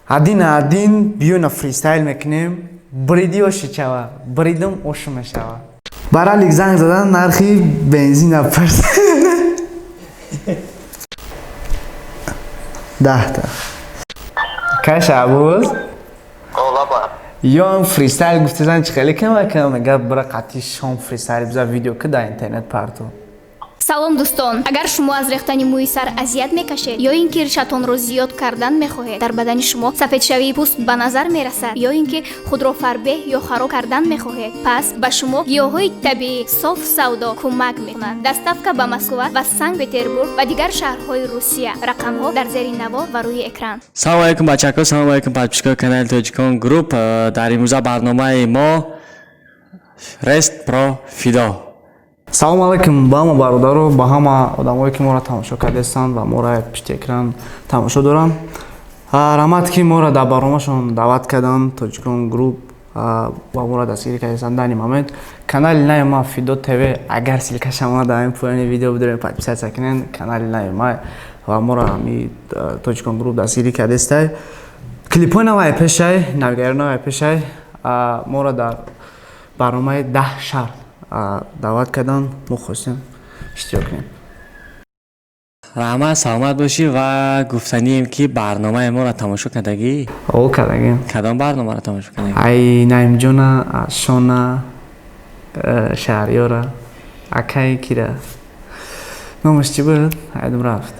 один بیونا فریستایل میکنیم. بریدی و شچوا بریدم و شمشوا. برای زنگ زدن نرخی بنزین اپرس. 10 تا. کاش عبوز. اولا با. یا فریستایل گفته زن چه خیلی کم میگه برای قطعی شام فریستایل بذار ویدیو که در اینترنت پارتو. салом дӯстон, агар шумо аз рехтани мӯи сар азият мекашед ё ин ки ришатонро зиёд кардан мехоҳед, дар бадани шумо сафедшавии пӯст ба назар мерасад ё ин ки худро фарбеҳ ё хароб кардан мехоҳед, пас ба шумо гиёҳҳои табиӣ соф савдо кӯмак мекунанд. Доставка ба Москва ва Санкт-Петербург ва дигар шаҳрҳои Русия. Рақамҳо дар зери наво ва рӯи экран. Салом алейкум бачаҳо, салом алейкум подписчикои канали Тоҷикон Груп. Дар имрӯза барномаи мо Rest Pro Fido. салом алейкум ба ҳама бародаро, ба ҳама одамое ки моро тамошо кардестанд ва моро пишти экран тамошо доранд. раҳмат ки моро дар барномашон даъват карданд. Тоҷикон Груп ва моро дастгирӣ кардестанд. дар ин момент канали нави ма Fido TV, агар силка шама дар ин поёни видео бидорем подписатсия кунед. канали нави ма ва моро ҳами Тоҷикон Груп дастгирӣ кардестай. клипҳои наваи пешай, навигариҳои наваи пешай моро дар барномаи 10 шаҳр даъват карданд. мо хостем иштирок кунем. Раҳмат, саломат бошӣ ва гуфтанием ки барномаи моро тамошо кардагӣ? О, кардагим. Кадом барномаро тамошо кардагӣ? Ай Наимҷона, Шона, Шаҳриёра, акаи кира. Номаш чӣ буд? Айдам рафт.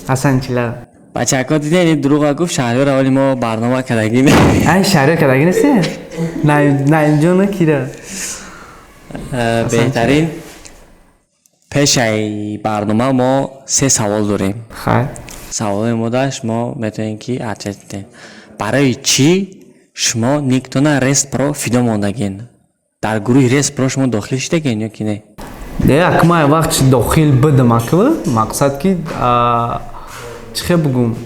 Ҳасанчила. Бачаҳо дидем дурӯға гуфт Шаҳриёра, вале мо барнома кардагӣ не. Ай Шаҳриёр кардагӣ несте? Наимҷона кира. беҳтарин пешаи барнома мо 3 савол дорем. Хай. саволои мо даш шумо метавонед ки ответ дидем. Барои чӣ шумо никтона Rest Pro Fido мондагин? дар гурӯҳи Rest Pro шумо дохил шудагин ё ки не? Як май вақт дохил будам аква, мақсад ки чӣ бугум?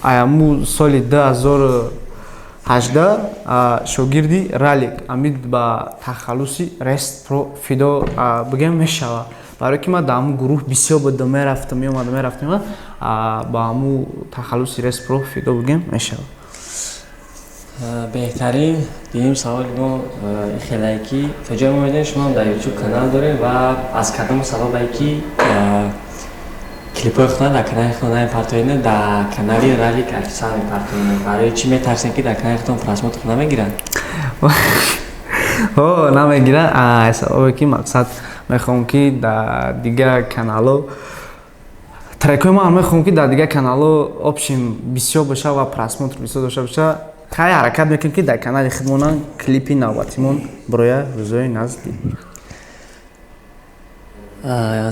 Аяму соли 2018 шогирди Ралик амид ба тахаллуси Rest Pro Fido бигем мешава. барое ки ман дар ҳамун гурӯҳ бисёр будам, мерафтам мерафтам ба ҳамун тахаллуси Rest Pro Fido бигем мешава. беҳтарин дидим саволи мо хелае ки то ҷое мо медонем шумо дар YouTube канал дорем ва аз кадом сабабе ки клипҳои худро дар канали худро намепартоед, дар канали Ралик офисиал мепартоед. барои чӣ метарсед ки дар канали худтон просмотр намегиранд? намегиранд сабабе ки мақсад мехоҳам ки дар дигар каналҳо трекҳои ман мехоҳам ки дар дигар каналҳо опшн бисёр боша ва просмотр бисёр дошта боша. хай ҳаракат мекунем ки дар канали худмонан клипи навбатимон барои рӯзҳои наздик.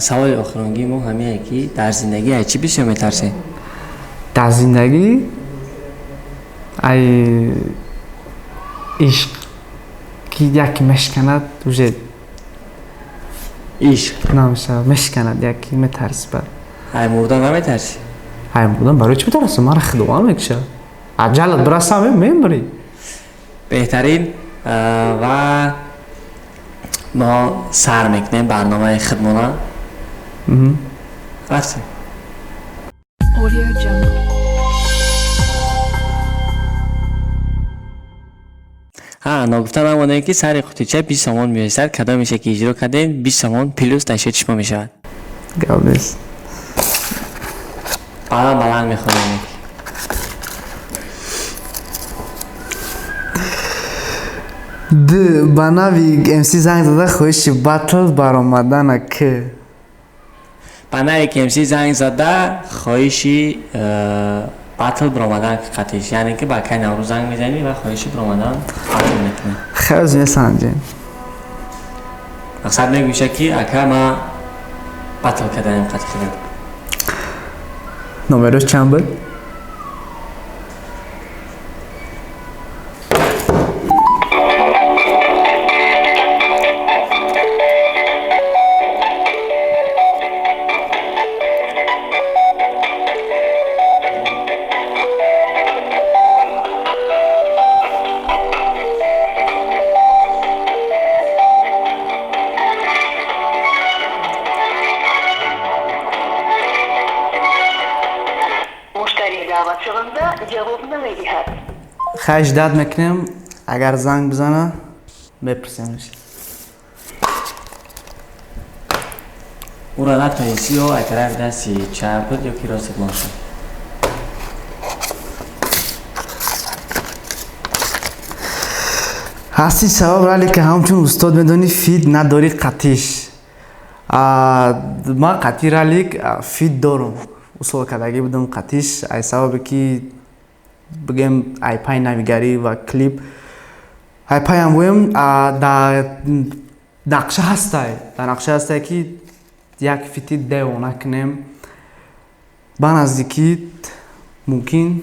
саволи охиронгии мо ҳамине ки дар зиндагӣ аз чӣ бисёр метарсед? дар зиндагӣ ай ишқ ки яке мешканад уже ишқ намешавад, мешканад яке метарсибад. ай мурдан наметарсӣ? ай мурдан барои чӣ метарсам? маро худованд мекушад. аҷалат бирасам мебарӣ. беҳтарин ва мо сар мекунем барномаи хидмона. рафтем. ногуфта намонем ки сари қутича 20 сомон меёрзад. кадомеше ки иҷро кардем 20 сомон плюс дар шоти шумо мешавад. гап нест. баланд мехонем. ба нави MC занг зада хоҳиши батл баромадана ки? ба нави MC занг зада хоҳиши батл баромадан ки қатиш, яъне ки ба кай наврӯз занг мезанӣ ва хоҳиши баромадан батл мекунӣ. хеле месанҷем. мақсад мегӯша ки ака ма батл карданам қатъ кардам. номерош чанд буд? مشتری دعوت شونده جواب نمیدهد. خیش داد میکنیم اگر زنگ بزنه بپرسیمش. او را نتونستی و اگر دستی چپ بود یا کی راست باشه. هستی سبب رالی که همچون استاد میدونی فید نداری قطیش. ما قطی رالی فید دارم. اصول کداگی بودم قطیش ای سبب که بگم ای پای نویگری و کلیپ ای پای هم بویم در نقشه هسته. در نقشه هسته که یک فیتی دیو نکنیم با نزدیکی ممکن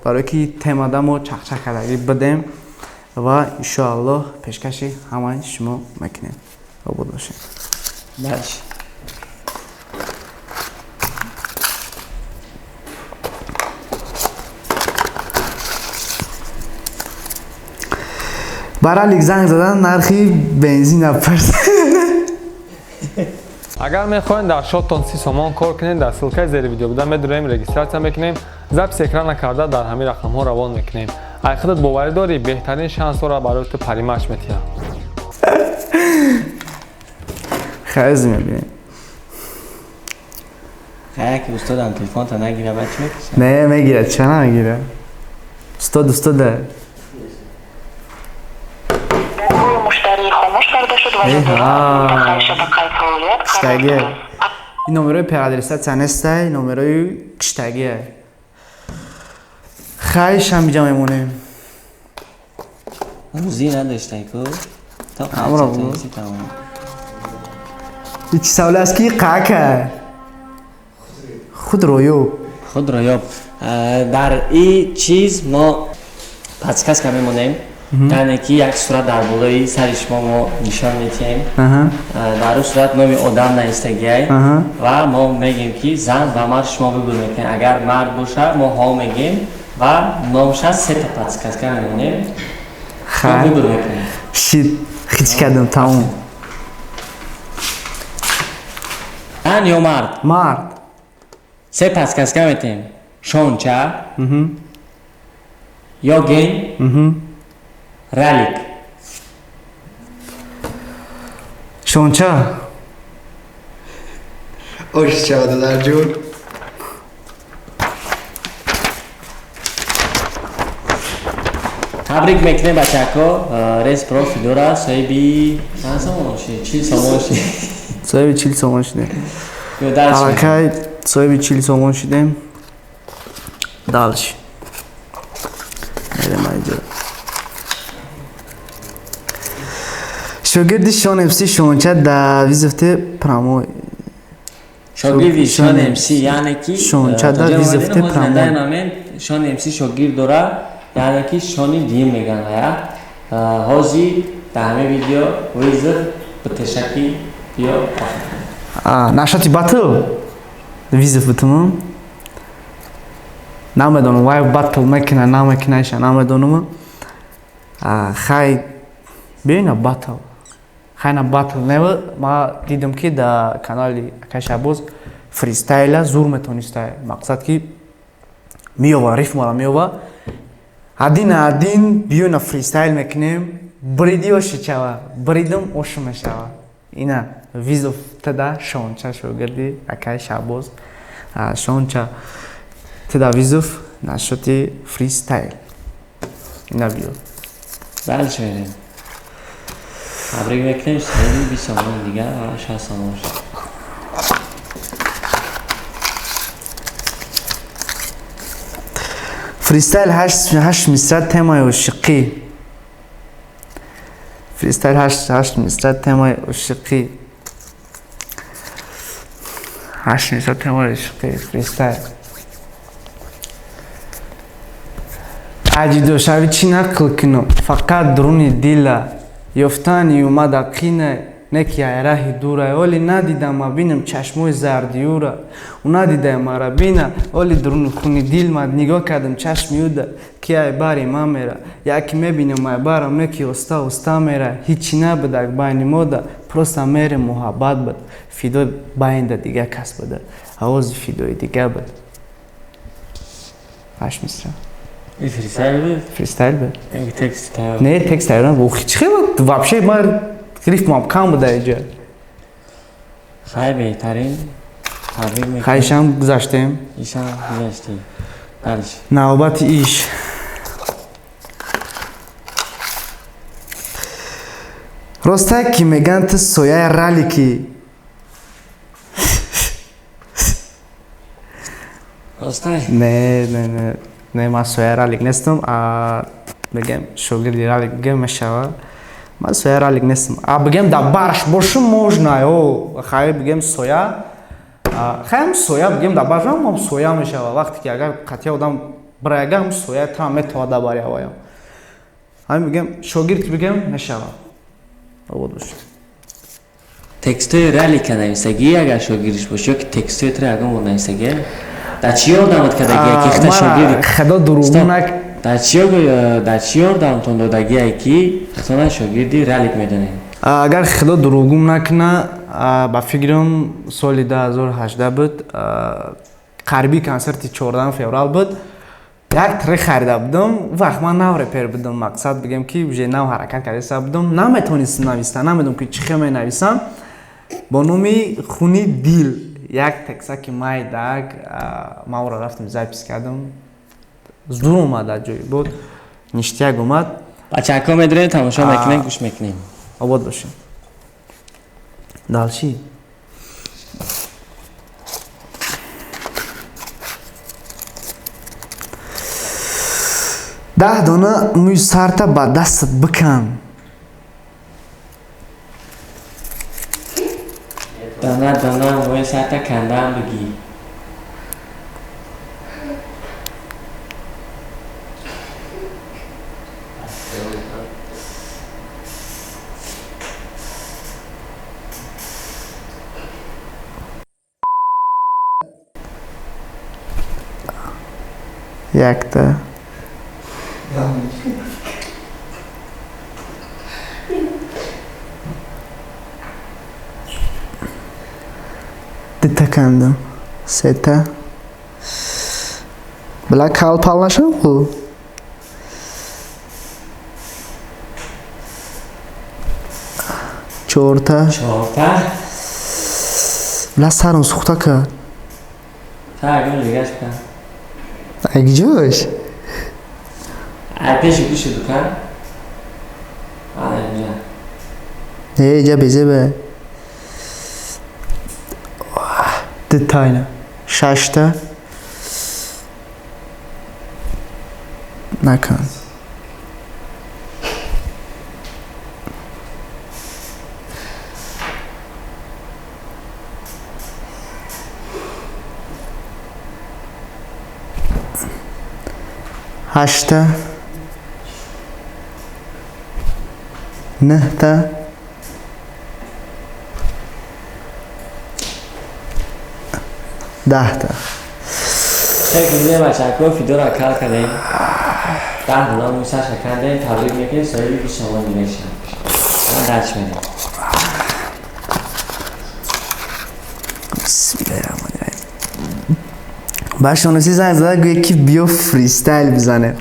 برای که تیم آدم رو چخچه کداگی بدیم و انشاءالله پیشکشی همه شما میکنیم و بود باشیم. باشه. برای لیک زنگ زدن نرخی بنزین نپرسه. اگر میخواین در شاتون 30 سومان کار کنین در سلکه زیر ویدیو بودن میدونیم رجیستراسیون میکنیم ضبط اکران نکرده در همین رقم ها روان میکنیم. اگه خودت باوری داری بهترین شانس را برای تو پریمش میتیم. خیز میبینیم. خیلی که استادم تلفن تا نگیره بچه میکشه؟ نه میگیره چه نمیگیره؟ استاده مشتری خاموش کرده شد و جدید شبکه فعالیت کشتگیه. این نمره پیادرسات نسته نمره کشتگیه. خیش هم بیجا میمونیم. موزی نداشته که تا امرا قیچه بود. تنیسی تمام. هیچ سوال است که قاکه خود رویو خود را یاب. در این چیز ما پسکس که میمونیم یعنی که یک صورت در بالای سر شما ما نشان میتیم. در اون صورت نامی آدم نایستگی و ما میگیم که زن و مرد شما بگو میکنیم. اگر مرد باشه ما ها میگیم و نامش از 3 تا پسکس که میمونیم شما بگو میکنیم. شید خیچ کردم تمام. زن یا مرد؟ مرد 3 پسکس که میتیم. شونچه یا گین رالیک. شونچه اوش چه در جور تبریک میکنه بچه‌ها. ریس پرو فیدورا صاحبی چند سامان شد؟ 40 سامان شد. صاحبی 40 سامان شدیم. درش حرکای صاحبی 40 سامان شدیم. دالش میرم اینجا. شاگردی شان امسی شونچه در ویزفته پرامو شاگردی شان امسی یعنی که شونچه در ویزفته پرامو شان امسی شاگرد داره یعنی که شانی دیم میگن یا هازی در همه ویدیو ویزف به تشکی بیا نشاتی باتل ویزفتم نمیدونم وای باتل میکنه نمیکنه نمیدونم. خیلی ببینه باتل خیلی باتل نه. ما دیدم که در کانال کشابوز فریستایل زور میتونسته. مقصد که میوه ریف مالا میوه عدین بیونه فریستایل میکنیم بریدی و شچوه بریدم اوش میشوه. اینا ویزو تدا شونچه شوگردی اکای شابوز شونچه تدا ویزو نشاتی فریستایل اینا بیو. بله شویدیم. تبریک میکنیم سایدی 20 سامان دیگه و 60 سامان شد. فریستایل 8 مصرع تمای عشقی. فریستایل 8 مصرع تمای عشقی. 8 مصرع تمای عشقی فریستایل. عجیب شوی چی نقل کنم فقط درونی دیلا یفتانی اومد اقینه نکیه راهی دوره ولی ندیدم ما بینم چشموی زردیوره و ندیدم ما را بینه ولی درون خونی دیل ما نگاه کردم چشمیوده که باری ما میره یکی میبینم ما بارم نکی استا میره هیچی نبوده بین موده پروستا میره محبت بود فیدو باینده دیگه کس بوده آواز فیدوی دیگه بود. هاش میسرم این فریستایل بود؟ فریستایل بود. این تکست تایید. نه تکست تایید بود. چی بود؟ вообще ما ریتمم کم بود اینجا. خیلی بهترین تبریک میکنم. خیلیشم گذاشتیم. ایشان گذاشتی. بلش. نوبت ایش. راسته که میگن تو سویه رالی کی؟ راسته؟ نه من سویه رالیک نیستم. بگم شوگردی رالیک بگم میشوه. من سویه رالیک نیستم. بگم دبارش باشم موجنای او. خیلی بگم سویه. خیلی سویه بگم دبارش هم سویه میشوه. وقتی که اگر قطعی آدم برای هم سویه تام میتونه دباری آوایم. همین بگم شوگرد بگم میشوه. بود باشه. تکستای رالی که نویسگی اگر شاگردش باشه که تکستای تر اگر مون نویسگی در چی آدمت که دگی اختا شاگردی خدا دروغون نک در چی آدمتون دادگی اکی اصلا شاگردی رالیک میدونی اگر خدا دروغون نکنه با فکرم سال 2018 بود غربی کنسرت 14 فوریه بود یک تری خریده بودم وقت من نو رپر بودم مقصد بگم که بجای نو حرکت کرده بودم نمیتونستم نویسم نمیدونم که چی می نویسم با نومی خونی دیل یک تکسا که مای داگ ما را رفتم زایپس کردم زور اومد جایی بود نشتیگ اومد بچه اکا میدونیم تماشا میکنیم گوش میکنیم آباد باشیم دالچی 10 دانه موی سرتا با دست بکن دانه موی سرتا کندن بگی یک تا دیتا کندم سه تا بلک حال پال نشم خو چهار تا بلا سرم سوخته کرد تا اگر نگهش کن اگه جوش پیش گوش دکن آره اینجا اینجا بیزه به دیتا اینه 6 تا نکن هشتا 9 تا 10 تا خیلی بچه اکا فیدو را کار کنیم 10 دانه موی سر شکنده تبریک میکنیم سایلی که شما نمیشن من درچ میدیم بسم الله الرحمن الرحیم برشانسی زنگ زده گویه که بیا فریستایل بزنه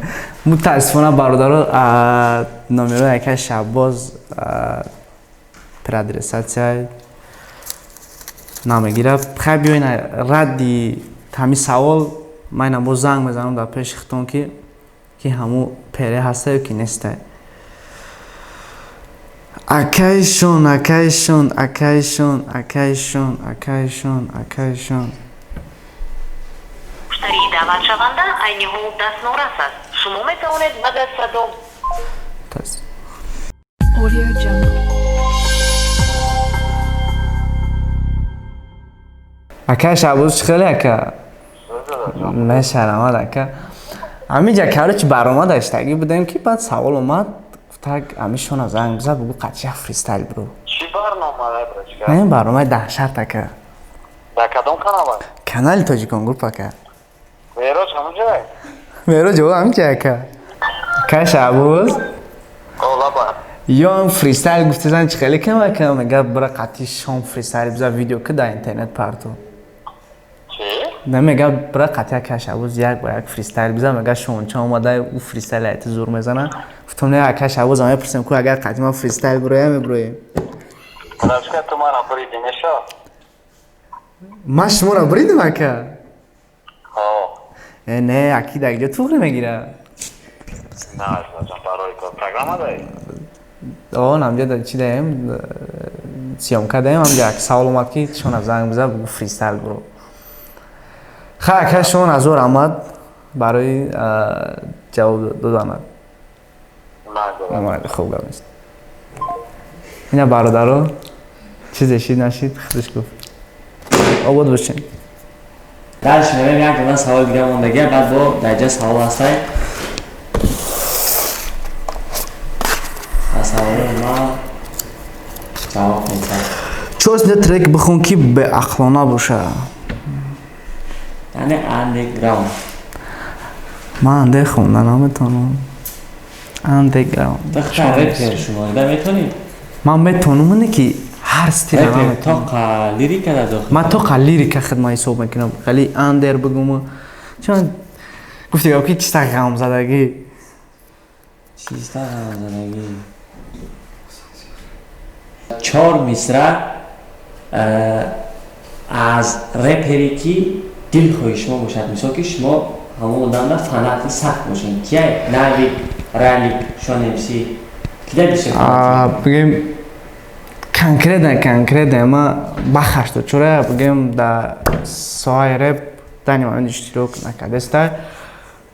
متاسفانه برادر نامیرو یکی شباز پرادرساتیای نمیگیره خیلی بیاین ردی همی سوال من با زنگ میزنم در پیش خطون که همو پیره هسته یا که نیسته اکایشون اکایشون اکایشون اکایشون اکایشون اکایشون مشتری دعوت شونده عین حقوق دستمزد است. شما میتوانید بعد از صدا تاز Audio Jungle. اکای شباز خیلی اکا من شرماد اکا امی جا کارو چی برنامه داشتگی بودیم که بعد سوال اومد گفتگ امیشون از زنگ بزد بگو قطعی فریستایل برو چی برنامه برای نه این برنامه 10 شرط اکا در کدام کانال؟ کانال تاجیکان گروپ اکا میراج همونجای؟ میرو جو هم چه اکا اکای شباز اولا با یا فریستایل گفته زن چی خیلی کم اکا میگه برای قطعی شام فریستایل بزد ویدیو که در اینترنت پرتو چی؟ نمیگه برای قطعه کشاوز یک با یک فریستایل بزنم میگه شون چه اومده او فریستایل ایت زور میزنه گفتم نه کشاوز هم میپرسم که اگر قطعه ما فریستایل برویم میبرویم Рашка тумара бурidi мешо? من شما را بریدم که Хо. نه اکید اگه توغ نمیگیره На, жан барои кор программа дай. آن همجا در چی داریم سیامکه داریم همجا یک سوال اومد که شون از زنگ بزن بگو فریستایل برو خیلی که شون از اور آمد برای جواب دادن На, خوب گفت اینا برادرها چیزشی نشید خودش گفت آباد باشین درش میرم یک دونه سوال دیگه موندگی بعد با درجه سوال هسته از سوال ما جواب میتونم چوز ده ترک بخون که به اخلانا باشه یعنی اندرگراوند من انده خوندن نمیتونم اندرگراوند دختر رپر شما ده میتونید من میتونم اینه که هر ستیل رپر نمیتونم تا لیریک ده داخل من تا قلیری که خدمه حساب میکنم خیلی اندر بگم چون گفتی که چیستا غم زدگی چیزده زندگی 4 مصرع از رپری که دل خواهی شما باشد مثلا که شما همون آدم فنات سخت باشین کیه؟ نوید، رالیک، شانمسی که بیشه بگیم کنکرت اما بخشت چرا بگیم در سای رپ دنی من اشتراک نکرده است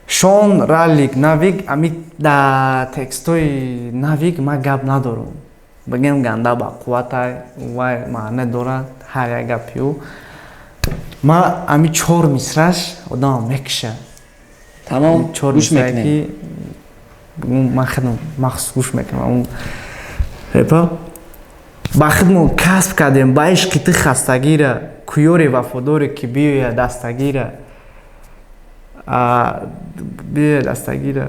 شون رالیک نویگ امی در تکستوی نویگ ما گپ ندارم بگیم گنده با قوت و معنی دارد هر یک گپیو ما امی 4 مصرش آدم میکشه تمام 4 گوش مصرکی میکنیم من خودم مخصوص گوش میکنم اون رپا با خودمون کسب کردیم با عشقی تو خستگی را کویور وفاداری که بیوی دستگی را بیوی دستگی را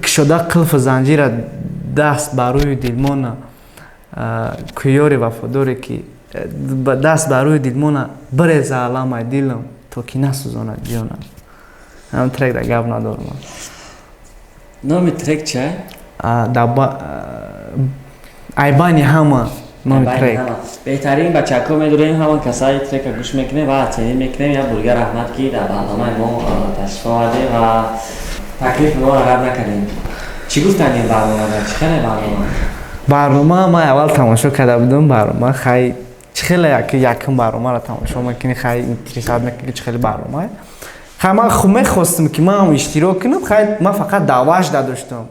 کشده قلف زنجیر دست بروی دلمون کویور وفاداری که دست بروی دلمون بریز علامه دلم تو که نسوزاند جانم هم ترک در گب ندارم نام ترک چه؟ ایبانی همه نام ترک بهترین بچه ها میدونیم همون کسایی ترک گوش میکنه و چنین میکنیم یا بولگر احمد که در برنامه ما تشریف آورده و تکلیف ما را رد نکنیم چی گفتن این برنامه را؟ چی خیلی برنامه ما اول تماشا کرده بودم برنامه خیلی خیلی یکم برنامه را تماشا میکنی خیلی انترسات میکنی چه خیلی برنامه خیلی من خوب میخواستم که من هم اشتراک کنم خیلی من فقط دعوتش داشتم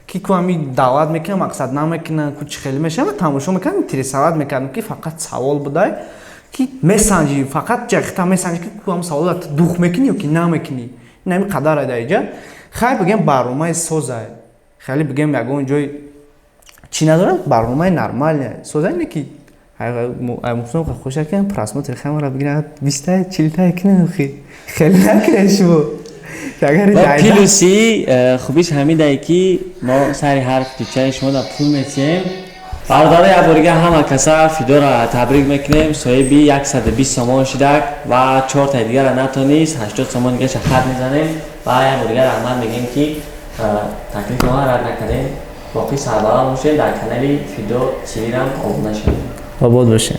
که همی دعوت میکنم مقصد نمیکنم که خیلی میشه و تماشا میکنم انترسات میکنم که فقط سوال بوده که میسنجی فقط جگتا میسنجی که هم سوال دوخ میکنی یا که نمیکنی نمی قدر ایجا خیلی بگم برنامه سوزه خیلی بگم یگون جای چی نداره برنامه نرمال سوزه اینه که مفتم خوشه کنم پراسموتر خیلی را بگیرم 20 تا 40 تا کنم خیلی نکنه شما با پیلوسی خوبیش همیده که ما سری حرف تیچه شما در پول میتیم برادر یابورگه همه کسا فیدو را تبریک میکنیم صاحبی 120 سامان شدک و 4 تا دیگر را نتونیست 80 سامان دیگه خط میزنیم و یابورگه رحمت میگیم که تکلیف ما رد نکنیم باقی سربران موشه در کانالی فیدو چیرم آبونه شدیم آباد باشه